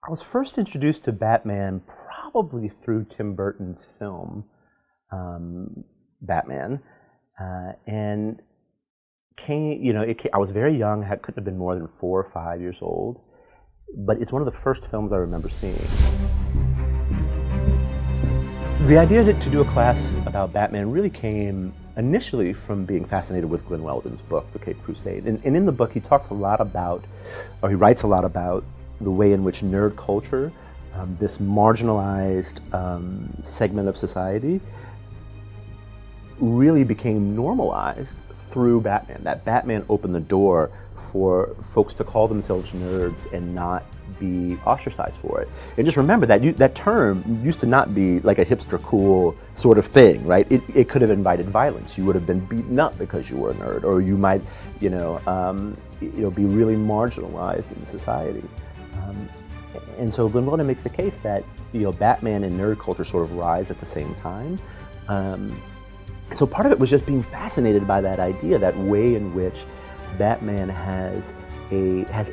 I was first introduced to Batman probably through Tim Burton's film, Batman, and I was very young, couldn't have been more than 4 or 5 years old, but it's one of the first films I remember seeing. The idea to do a class about Batman really came initially from being fascinated with Glenn Weldon's book, The Caped Crusade. And in the book, he talks a lot about, or he writes a lot about, the way in which nerd culture, this marginalized segment of society, really became normalized through Batman. That Batman opened the door for folks to call themselves nerds and not be ostracized for it. And just remember that that term used to not be like a hipster cool sort of thing, right? It could have invited violence. You would have been beaten up because you were a nerd, or you might, be really marginalized in society. And so Glenn Weldon makes the case that Batman and nerd culture sort of rise at the same time. So part of it was just being fascinated by that idea, that way in which Batman has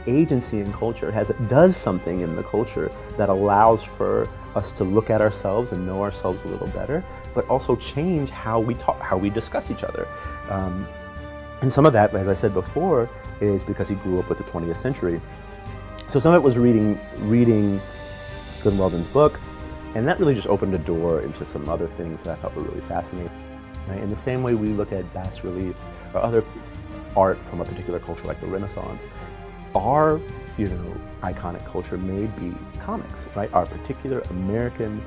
agency in culture, does something in the culture that allows for us to look at ourselves and know ourselves a little better, but also change how we talk, how we discuss each other. And some of that, as I said before, is because he grew up with the 20th century. So some of it was reading Glenn Weldon's book, and that really just opened a door into some other things that I thought were really fascinating. Right? In the same way we look at bas reliefs or other art from a particular culture like the Renaissance, our iconic culture may be comics, right? Our particular American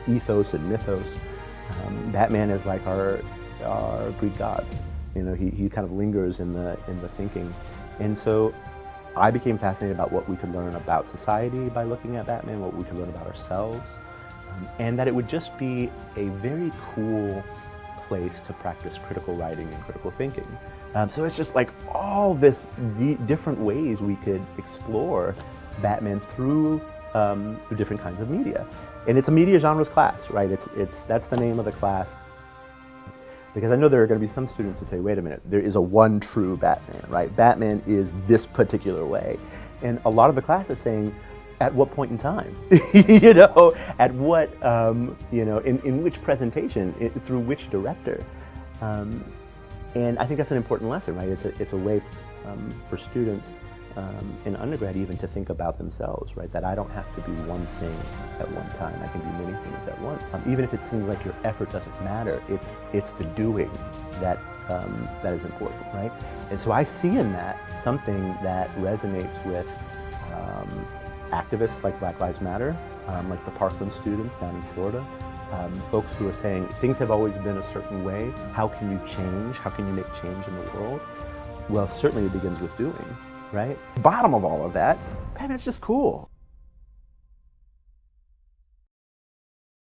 ethos and mythos. Batman is like our Greek gods. He kind of lingers in the thinking. And so I became fascinated about what we could learn about society by looking at Batman, what we could learn about ourselves, and that it would just be a very cool place to practice critical writing and critical thinking. So it's just like all this different ways we could explore Batman through different kinds of media. And it's a media genres class, right? That's the name of the class. Because I know there are going to be some students who say, wait a minute, there is a one true Batman, right? Batman is this particular way. And a lot of the class is saying, at what point in time? At what, in which presentation, through which director? And I think that's an important lesson, right? It's a way for students in undergrad even to think about themselves, right? That I don't have to be one thing at one time. I can do many things at once. Even if it seems like your effort doesn't matter, it's the doing that is important, right? And so I see in that something that resonates with activists like Black Lives Matter, like the Parkland students down in Florida, folks who are saying things have always been a certain way. How can you change? How can you make change in the world? Well, certainly it begins with doing. Right? Bottom of all of that, Batman's just cool.